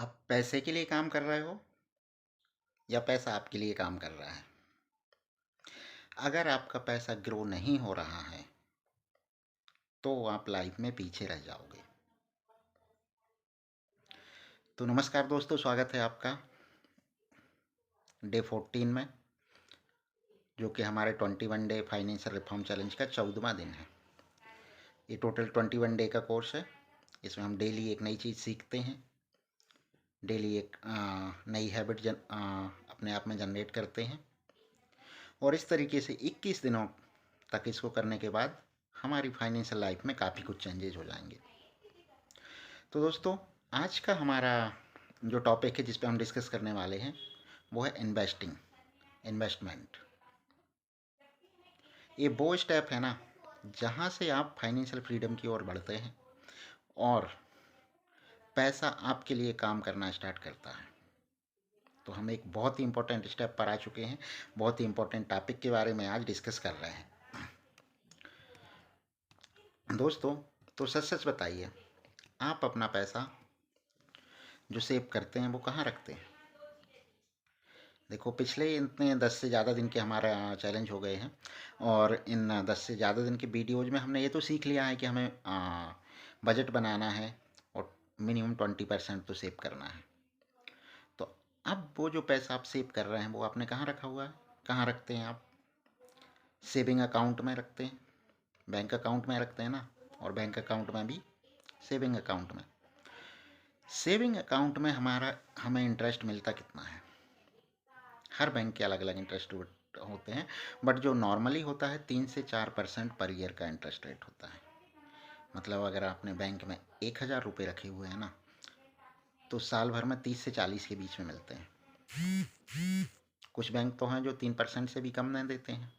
आप पैसे के लिए काम कर रहे हो या पैसा आपके लिए काम कर रहा है? अगर आपका पैसा ग्रो नहीं हो रहा है तो आप लाइफ में पीछे रह जाओगे। तो नमस्कार दोस्तों, स्वागत है आपका डे 14 में, जो कि हमारे 21 डे फाइनेंशियल रिफॉर्म चैलेंज का 14वां दिन है। ये टोटल 21 डे का कोर्स है। इसमें हम डेली एक नई चीज़ सीखते हैं, डेली एक नई हैबिट अपने आप में जनरेट करते हैं, और इस तरीके से 21 दिनों तक इसको करने के बाद हमारी फाइनेंशियल लाइफ में काफ़ी कुछ चेंजेज हो जाएंगे। तो दोस्तों, आज का हमारा जो टॉपिक है जिस पे हम डिस्कस करने वाले हैं वो है इन्वेस्टमेंट। ये वो स्टेप है ना जहाँ से आप फाइनेंशियल फ्रीडम की ओर बढ़ते हैं और पैसा आपके लिए काम करना स्टार्ट करता है। तो हम एक बहुत ही इंपॉर्टेंट स्टेप पर आ चुके हैं, बहुत ही इंपॉर्टेंट टॉपिक के बारे में आज डिस्कस कर रहे हैं। दोस्तों, तो सच सच बताइए, आप अपना पैसा जो सेव करते हैं वो कहाँ रखते हैं? देखो, पिछले इतने 10 से ज़्यादा दिन के हमारा चैलेंज हो गए हैं, और इन 10 से ज़्यादा दिन के वीडियोज़ में हमने ये तो सीख लिया है कि हमें बजट बनाना है और मिनिमम 20% तो सेव करना है। तो अब वो जो पैसा आप सेव कर रहे हैं वो आपने कहाँ रखा हुआ है? कहाँ रखते हैं आप? सेविंग अकाउंट में रखते हैं, बैंक अकाउंट में रखते हैं ना, और बैंक अकाउंट में भी सेविंग अकाउंट में। सेविंग अकाउंट में हमें इंटरेस्ट मिलता कितना है? हर बैंक के अलग अलग इंटरेस्ट होते हैं, बट जो नॉर्मली होता है 3 से 4% पर ईयर का इंटरेस्ट रेट होता है। मतलब अगर आपने बैंक में 1,000 रुपये रखे हुए हैं ना, तो साल भर में 30 से 40 के बीच में मिलते हैं। कुछ बैंक तो हैं जो 3% से भी कम नहीं देते हैं,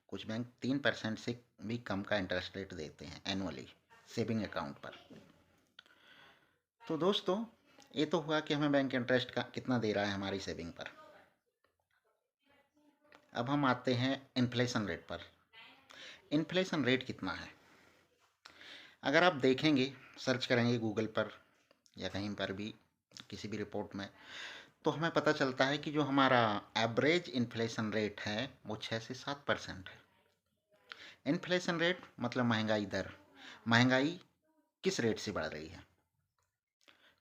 कुछ बैंक 3% से भी कम का इंटरेस्ट रेट देते हैं एनुअली सेविंग अकाउंट पर। तो दोस्तों, ये तो हुआ कि हमें बैंक इंटरेस्ट का कितना दे रहा है हमारी सेविंग पर। अब हम आते हैं इन्फ्लेशन रेट पर। इन्फ्लेशन रेट कितना है? अगर आप देखेंगे, सर्च करेंगे गूगल पर या कहीं पर भी किसी भी रिपोर्ट में, तो हमें पता चलता है कि जो हमारा एवरेज इन्फ्लेशन रेट है वो 6 से 7% है। इन्फ्लेशन रेट मतलब महंगाई दर। महंगाई किस रेट से बढ़ रही है?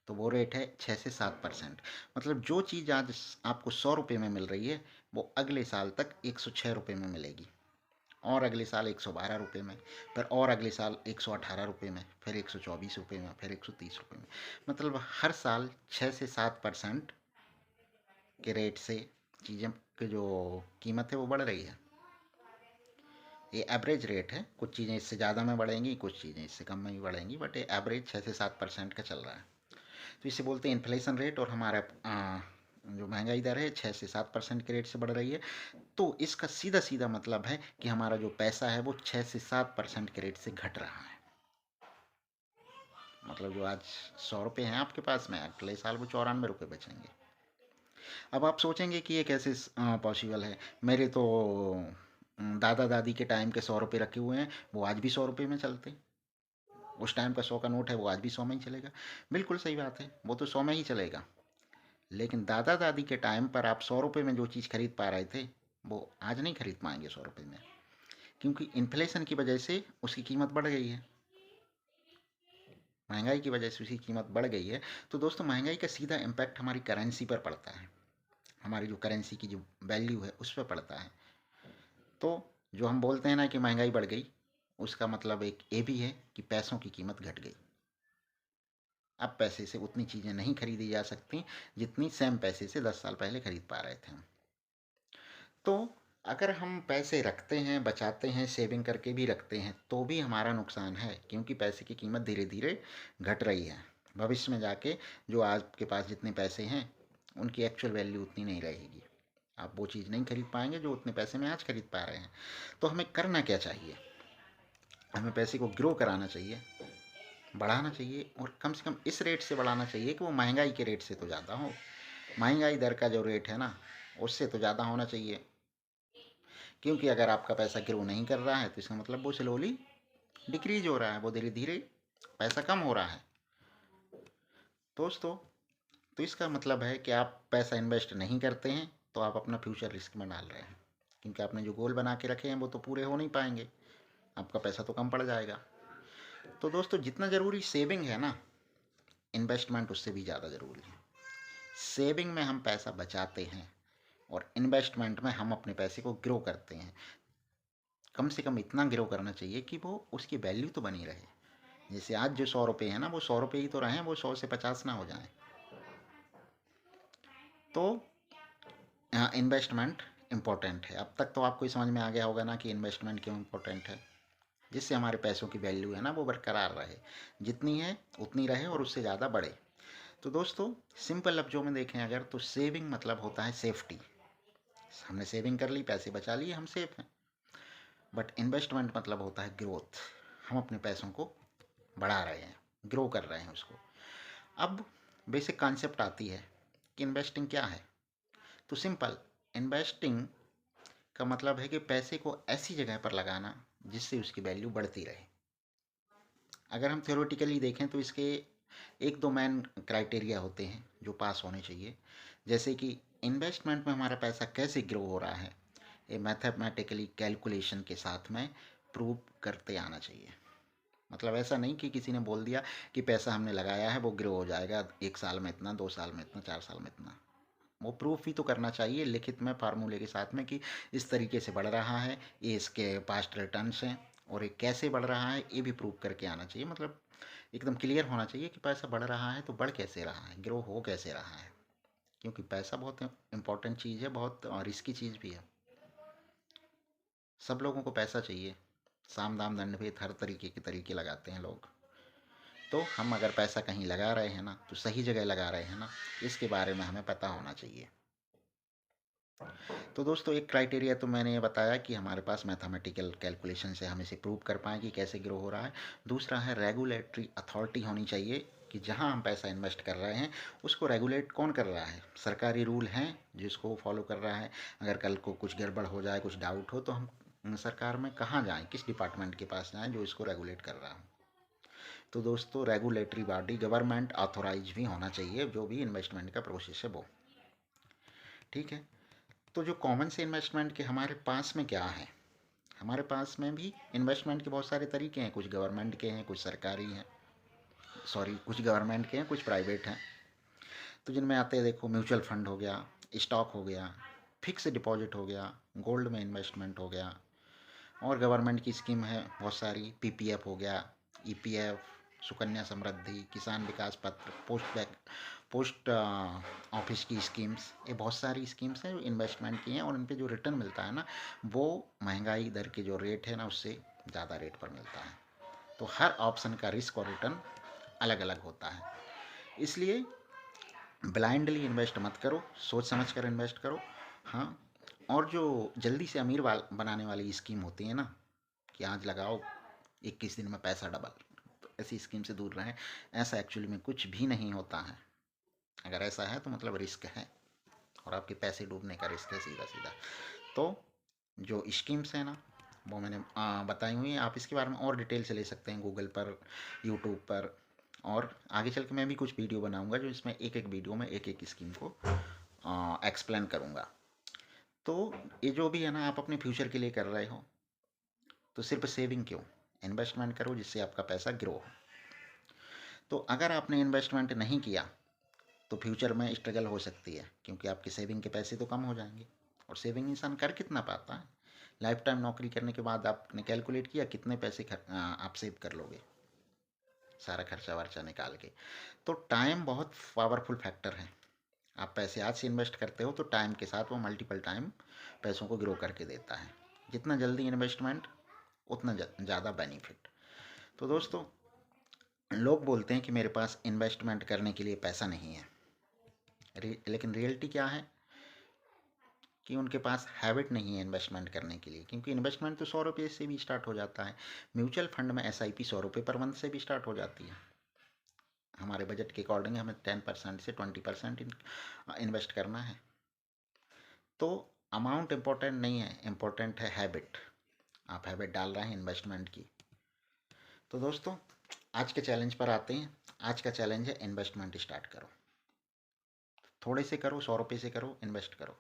तो वो रेट है 6 से 7%। मतलब जो चीज़ आज आपको 100 रुपये में मिल रही है वो अगले साल तक 106 रुपये में मिलेगी, और अगले साल 112 रुपये में, फिर और अगले साल 118 रुपये में, फिर 124 रुपये में, फिर 130 रुपये में। मतलब हर साल 6 से 7% के रेट से चीज़ें की जो कीमत है वो बढ़ रही है। ये एवरेज रेट है, कुछ चीज़ें इससे ज़्यादा में बढ़ेंगी, कुछ चीज़ें इससे कम में भी बढ़ेंगी, बट ये एवरेज 6 से 7% का चल रहा है। तो इसे बोलते हैं इन्फ्लेशन रेट, और हमारा जो महंगाई दर है 6 से 7% के रेट से बढ़ रही है। तो इसका सीधा सीधा मतलब है कि हमारा जो पैसा है वो 6 से 7% के रेट से घट रहा है। मतलब जो आज 100 रुपये हैं आपके पास में, अगले साल वो 94 रुपये बचेंगे। अब आप सोचेंगे कि ये कैसे पॉसिबल है? मेरे तो दादा दादी के टाइम के 100 रुपये रखे हुए हैं, वो आज भी 100 रुपये में चलते हैं। उस टाइम का 100 का नोट है वो आज भी 100 में ही चलेगा। बिल्कुल सही बात है, वो तो 100 में ही चलेगा। लेकिन दादा दादी के टाइम पर आप 100 रुपये में जो चीज़ खरीद पा रहे थे वो आज नहीं खरीद पाएंगे 100 रुपये में, क्योंकि इन्फ्लेशन की वजह से उसकी कीमत बढ़ गई है। महंगाई की वजह से उसकी कीमत बढ़ गई है। तो दोस्तों, महंगाई का सीधा इम्पैक्ट हमारी करेंसी पर पड़ता है, हमारी जो करेंसी की जो वैल्यू है उस पर पड़ता है। तो जो हम बोलते हैं ना कि महंगाई बढ़ गई, उसका मतलब एक ये भी है कि पैसों की कीमत घट गई। अब पैसे से उतनी चीज़ें नहीं खरीदी जा सकती जितनी सेम पैसे से 10 साल पहले खरीद पा रहे थे हम। तो अगर हम पैसे रखते हैं, बचाते हैं, सेविंग करके भी रखते हैं, तो भी हमारा नुकसान है, क्योंकि पैसे की कीमत धीरे धीरे घट रही है। भविष्य में जाके जो आपके पास जितने पैसे हैं उनकी एक्चुअल वैल्यू उतनी नहीं रहेगी। आप वो चीज़ नहीं खरीद पाएंगे जो उतने पैसे में आज खरीद पा रहे हैं। तो हमें करना क्या चाहिए? हमें पैसे को ग्रो कराना चाहिए, बढ़ाना चाहिए, और कम से कम इस रेट से बढ़ाना चाहिए कि वो महंगाई के रेट से तो ज़्यादा हो। महंगाई दर का जो रेट है ना, उससे तो ज़्यादा होना चाहिए। क्योंकि अगर आपका पैसा ग्रो नहीं कर रहा है तो इसका मतलब वो स्लोली डिक्रीज हो रहा है, वो धीरे धीरे पैसा कम हो रहा है। दोस्तों, तो इसका मतलब है कि आप पैसा इन्वेस्ट नहीं करते हैं तो आप अपना फ्यूचर रिस्क में डाल रहे हैं, क्योंकि आपने जो गोल बना के रखे हैं वो तो पूरे हो नहीं पाएंगे, आपका पैसा तो कम पड़ जाएगा। तो दोस्तों, जितना ज़रूरी सेविंग है ना, इन्वेस्टमेंट उससे भी ज़्यादा ज़रूरी है। सेविंग में हम पैसा बचाते हैं और इन्वेस्टमेंट में हम अपने पैसे को ग्रो करते हैं। कम से कम इतना ग्रो करना चाहिए कि वो उसकी वैल्यू तो बनी रहे। जैसे आज जो 100 रुपये हैं ना, वो 100 रुपये ही तो रहे, वो 100 से 50 ना हो जाएं। तो इन्वेस्टमेंट इम्पोर्टेंट है। अब तक तो आपको समझ में आ गया होगा ना कि इन्वेस्टमेंट क्यों इम्पोर्टेंट है। जिससे हमारे पैसों की वैल्यू है ना वो बरकरार रहे, जितनी है उतनी रहे और उससे ज़्यादा बढ़े। तो दोस्तों, सिंपल लफ्ज़ों में देखें अगर, तो सेविंग मतलब होता है सेफ्टी। हमने सेविंग कर ली, पैसे बचा लिए, हम सेफ हैं। बट इन्वेस्टमेंट मतलब होता है ग्रोथ। हम अपने पैसों को बढ़ा रहे हैं, ग्रो कर रहे हैं उसको। अब बेसिक कॉन्सेप्ट आती है कि इन्वेस्टिंग क्या है। तो सिंपल, इन्वेस्टिंग का मतलब है कि पैसे को ऐसी जगह पर लगाना जिससे उसकी वैल्यू बढ़ती रहे। अगर हम थ्योरेटिकली देखें तो इसके एक दो मेन क्राइटेरिया होते हैं जो पास होने चाहिए। जैसे कि इन्वेस्टमेंट में हमारा पैसा कैसे ग्रो हो रहा है, ये मैथमेटिकली कैलकुलेशन के साथ में प्रूव करते आना चाहिए। मतलब ऐसा नहीं कि किसी ने बोल दिया कि पैसा हमने लगाया है वो ग्रो हो जाएगा, 1 साल में इतना, 2 साल में इतना, 4 साल में इतना। वो प्रूफ भी तो करना चाहिए लिखित में, फार्मूले के साथ में, कि इस तरीके से बढ़ रहा है, ये इसके पास्ट रिटर्न्स हैं और ये कैसे बढ़ रहा है ये भी प्रूव करके आना चाहिए। मतलब एकदम क्लियर होना चाहिए कि पैसा बढ़ रहा है तो बढ़ कैसे रहा है, ग्रो हो कैसे रहा है। क्योंकि पैसा बहुत इंपॉर्टेंट चीज़ है, बहुत रिस्की चीज़ भी है। सब लोगों को पैसा चाहिए, साम दाम दंड भेद हर तरीके के तरीके लगाते हैं लोग। तो हम अगर पैसा कहीं लगा रहे हैं ना तो सही जगह लगा रहे हैं ना, इसके बारे में हमें पता होना चाहिए। तो दोस्तों, एक क्राइटेरिया तो मैंने ये बताया कि हमारे पास मैथमेटिकल कैलकुलेशन से हम इसे प्रूव कर पाएँ कि कैसे ग्रो हो रहा है। दूसरा है, रेगुलेटरी अथॉरिटी होनी चाहिए कि जहाँ हम पैसा इन्वेस्ट कर रहे हैं उसको रेगुलेट कौन कर रहा है। सरकारी रूल हैं जिसको वो फॉलो कर रहा है। अगर कल को कुछ गड़बड़ हो जाए, कुछ डाउट हो, तो हम सरकार में कहाँ जाएँ, किस डिपार्टमेंट के पास जाएँ जो इसको रेगुलेट कर रहा हो। तो दोस्तों, रेगुलेटरी बॉडी गवर्नमेंट ऑथोराइज भी होना चाहिए, जो भी इन्वेस्टमेंट का प्रोसेस है वो। ठीक है। तो जो कॉमन से इन्वेस्टमेंट के हमारे पास में क्या है, हमारे पास में भी इन्वेस्टमेंट के बहुत सारे तरीके हैं। कुछ गवर्नमेंट के हैं, कुछ सरकारी हैं, कुछ गवर्नमेंट के हैं, कुछ प्राइवेट हैं। तो जिनमें आते हैं, देखो, म्यूचुअल फंड हो गया, स्टॉक हो गया, फिक्स डिपॉजिट हो गया, गोल्ड में इन्वेस्टमेंट हो गया, और गवर्नमेंट की स्कीम है बहुत सारी, पीपीएफ हो गया, ईपीएफ, सुकन्या समृद्धि, किसान विकास पत्र, पोस्ट ऑफिस की स्कीम्स। ये बहुत सारी स्कीम्स हैं जो इन्वेस्टमेंट की हैं और इन पे जो रिटर्न मिलता है ना, वो महंगाई दर के जो रेट है ना उससे ज़्यादा रेट पर मिलता है। तो हर ऑप्शन का रिस्क और रिटर्न अलग अलग होता है। इसलिए ब्लाइंडली इन्वेस्ट मत करो, सोच समझ कर इन्वेस्ट करो। हाँ, और जो जल्दी से अमीर बनाने वाली स्कीम होती है ना, कि आज लगाओ 21 दिन में पैसा डबल, तो ऐसी स्कीम से दूर रहें। ऐसा एक्चुअली में कुछ भी नहीं होता है। अगर ऐसा है तो मतलब रिस्क है, और आपके पैसे डूबने का रिस्क है सीधा सीधा। तो जो स्कीम्स हैं ना वो मैंने बताई हुई हैं। आप इसके बारे में और डिटेल से ले सकते हैं गूगल पर, यूट्यूब पर, और आगे चल के मैं भी कुछ वीडियो बनाऊंगा जो इसमें एक एक वीडियो में एक एक स्कीम को एक्सप्लेन करूंगा। तो ये जो भी है ना, आप अपने फ्यूचर के लिए कर रहे हो तो सिर्फ सेविंग क्यों, इन्वेस्टमेंट करो जिससे आपका पैसा ग्रो हो। तो अगर आपने इन्वेस्टमेंट नहीं किया तो फ्यूचर में स्ट्रगल हो सकती है, क्योंकि आपके सेविंग के पैसे तो कम हो जाएंगे। और सेविंग इंसान कर कितना पाता है, लाइफ टाइम नौकरी करने के बाद आपने कैलकुलेट किया कितने पैसे आप सेव कर लोगे, सारा खर्चा वर्चा निकाल के। तो टाइम बहुत पावरफुल फैक्टर है। आप पैसे आज से इन्वेस्ट करते हो तो टाइम के साथ वो मल्टीपल टाइम पैसों को ग्रो करके देता है। जितना जल्दी इन्वेस्टमेंट उतना ज़्यादा बेनिफिट। तो दोस्तों, लोग बोलते हैं कि मेरे पास इन्वेस्टमेंट करने के लिए पैसा नहीं है, लेकिन रियलिटी क्या है कि उनके पास हैबिट नहीं है इन्वेस्टमेंट करने के लिए। क्योंकि इन्वेस्टमेंट तो 100 रुपये से भी स्टार्ट हो जाता है। म्यूचुअल फंड में SIP 100 रुपये पर मंथ से भी स्टार्ट हो जाती है। हमारे बजट के अकॉर्डिंग हमें 10% से 20% इन्वेस्ट करना है। तो अमाउंट इम्पोर्टेंट नहीं है, इम्पोर्टेंट है हैबिट। आप हैबिट डाल रहे हैं इन्वेस्टमेंट की। तो दोस्तों, आज के चैलेंज पर आते हैं। आज का चैलेंज है इन्वेस्टमेंट स्टार्ट करो। थोड़े से करो, 100 रुपये से करो, इन्वेस्ट करो।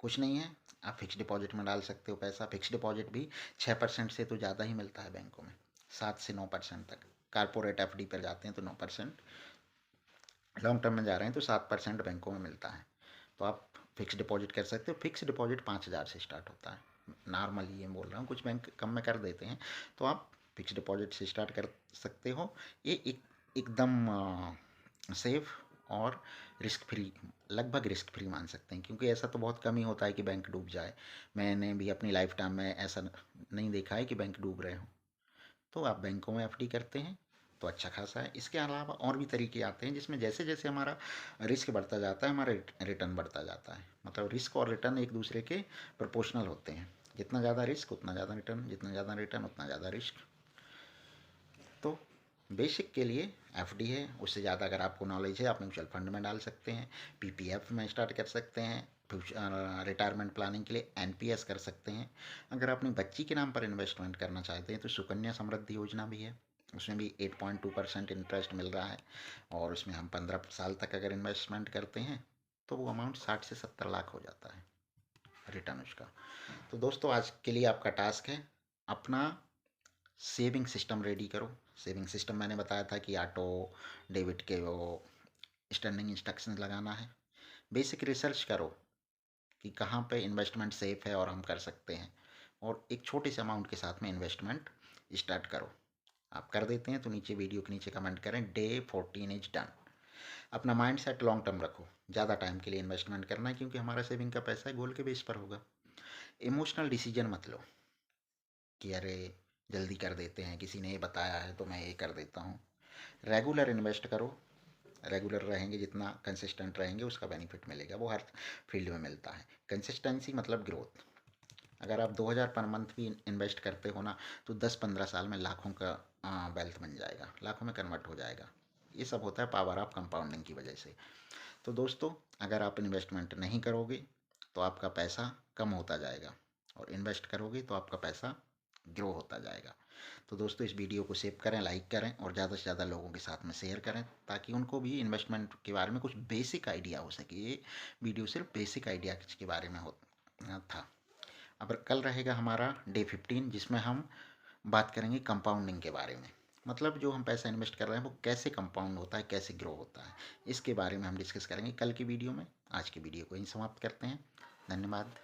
कुछ नहीं है, आप फिक्स डिपॉजिट में डाल सकते हो पैसा। फिक्स डिपॉजिट भी 6% से तो ज़्यादा ही मिलता है बैंकों में, 7 से 9% तक। कारपोरेट एफडी पर जाते हैं तो 9%, लॉन्ग टर्म में जा रहे हैं तो 7% बैंकों में मिलता है। तो आप फिक्स डिपॉजिट कर सकते हो। फिक्स डिपॉजिट 5,000 से स्टार्ट होता है। नॉर्मली ये बोल रहा हूँ, कुछ बैंक कम में कर देते हैं, तो आप फिक्स डिपॉजिट से स्टार्ट कर सकते हो। ये एकदम सेफ और रिस्क फ्री, लगभग रिस्क फ्री मान सकते हैं, क्योंकि ऐसा तो बहुत कम ही होता है कि बैंक डूब जाए। मैंने भी अपनी लाइफ टाइम में ऐसा नहीं देखा है कि बैंक डूब रहे हों। तो आप बैंकों में एफडी करते हैं तो अच्छा खासा है। इसके अलावा और भी तरीके आते हैं जिसमें जैसे जैसे हमारा रिस्क बढ़ता जाता है, हमारा रिटर्न बढ़ता जाता है। मतलब रिस्क और रिटर्न एक दूसरे के प्रोपोर्शनल होते हैं। जितना ज़्यादा रिस्क उतना ज़्यादा रिटर्न, जितना ज़्यादा रिटर्न उतना ज़्यादा रिस्क। तो बेसिक के लिए एफडी है। उससे ज़्यादा अगर आपको नॉलेज है, आप म्यूचुअल फंड में डाल सकते हैं, पीपीएफ में स्टार्ट कर सकते हैं, रिटायरमेंट प्लानिंग के लिए एनपीएस कर सकते हैं। अगर अपनी बच्ची के नाम पर इन्वेस्टमेंट करना चाहते हैं तो सुकन्या समृद्धि योजना भी है। उसमें भी 8.2% इंटरेस्ट मिल रहा है, और उसमें हम 15 साल तक अगर इन्वेस्टमेंट करते हैं तो वो अमाउंट 60 से 70 लाख हो जाता है रिटर्न उसका। तो दोस्तों, आज के लिए आपका टास्क है अपना सेविंग सिस्टम रेडी करो। सेविंग सिस्टम मैंने बताया था कि ऑटो डेबिट के वो स्टैंडिंग इंस्ट्रक्शंस लगाना है। बेसिक रिसर्च करो कि कहाँ पे इन्वेस्टमेंट सेफ है और हम कर सकते हैं, और एक छोटे से अमाउंट के साथ में इन्वेस्टमेंट स्टार्ट करो। आप कर देते हैं तो नीचे वीडियो के नीचे कमेंट करें, डे 14 इज डन। अपना माइंड सेट लॉन्ग टर्म रखो, ज़्यादा टाइम के लिए इन्वेस्टमेंट करना है, क्योंकि हमारा सेविंग का पैसा है गोल के बेस पर होगा। इमोशनल डिसीजन मत लो कि अरे जल्दी कर देते हैं, किसी ने ये बताया है तो मैं ये कर देता हूँ। रेगुलर इन्वेस्ट करो। रेगुलर रहेंगे, जितना कंसिस्टेंट रहेंगे उसका बेनिफिट मिलेगा, वो हर फील्ड में मिलता है। कंसिस्टेंसी मतलब ग्रोथ। अगर आप 2,000 पर मंथ भी इन्वेस्ट करते हो ना, तो 10-15 साल में लाखों का वेल्थ बन जाएगा, लाखों में कन्वर्ट हो जाएगा। ये सब होता है पावर ऑफ कंपाउंडिंग की वजह से। तो दोस्तों, अगर आप इन्वेस्टमेंट नहीं करोगे तो आपका पैसा कम होता जाएगा, और इन्वेस्ट करोगे तो आपका पैसा ग्रो होता जाएगा। तो दोस्तों, इस वीडियो को सेव करें, लाइक करें, और ज़्यादा से ज़्यादा लोगों के साथ में शेयर करें, ताकि उनको भी इन्वेस्टमेंट के बारे में कुछ बेसिक आइडिया हो सके। ये वीडियो सिर्फ बेसिक आइडिया के बारे में हो था। अब कल रहेगा हमारा डे 15, जिसमें हम बात करेंगे कंपाउंडिंग के बारे में। मतलब जो हम पैसा इन्वेस्ट कर रहे हैं वो कैसे कंपाउंड होता है, कैसे ग्रो होता है, इसके बारे में हम डिस्कस करेंगे कल की वीडियो में। आज की वीडियो को यहीं समाप्त करते हैं। धन्यवाद।